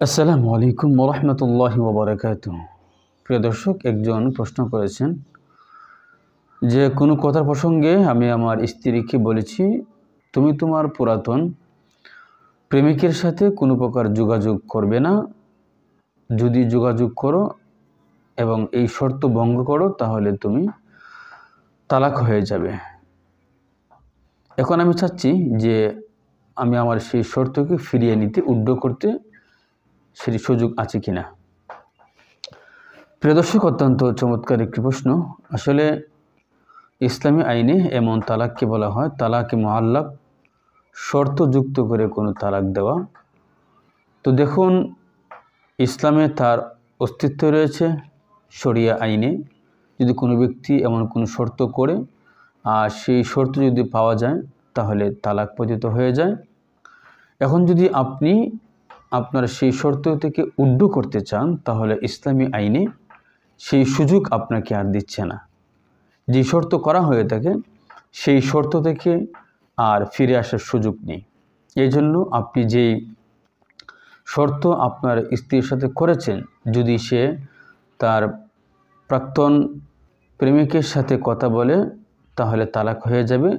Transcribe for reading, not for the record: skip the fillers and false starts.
আসসালামু আলাইকুম ওয়া রাহমাতুল্লাহি ওয়া বারাকাতুহু। প্রিয় দর্শক, একজন প্রশ্ন করেছেন যে কোনো কথার প্রসঙ্গে আমি আমার স্ত্রীকে বলেছি, তুমি তোমার পুরাতন প্রেমিকের সাথে কোনো প্রকার যোগাযোগ করবে না। যদি যোগাযোগ করো এবং এই শর্ত ভঙ্গ করো তাহলে তুমি তালাক হয়ে যাবে। এখন আমি চাচ্ছি যে আমি আমার সেই শর্তকে ফিরিয়ে নিতে, উড্ড করতে সেই সুযোগ আছে কিনা। প্রিয় দর্শক, অত্যন্ত চমৎকার একটি প্রশ্ন। আসলে ইসলামী আইনে এমন তালাককে বলা হয় তালাকে মুআল্লাক, শর্তযুক্ত করে কোনো তালাক দেওয়া। তো দেখুন, ইসলামে তার অস্তিত্ব রয়েছে। শরিয়া আইনে যদি কোনো ব্যক্তি এমন কোনো শর্ত করে আর সেই শর্ত যদি পাওয়া যায় তাহলে তালাক পতিত হয়ে যায়। এখন যদি আপনি আপনার সেই শর্ত থেকে উড্ড করতে চান তাহলে ইসলামী আইনে সেই সুযোগ আপনাকে আর দিচ্ছে না। যে শর্ত করা হয়ে থাকে সেই শর্ত থেকে আর ফিরে আসার সুযোগ নেই। এই জন্য আপনি যেই শর্ত আপনার স্ত্রীর সাথে করেছেন, যদি সে তার প্রাক্তন প্রেমিকের সাথে কথা বলে তাহলে তালাক হয়ে যাবে।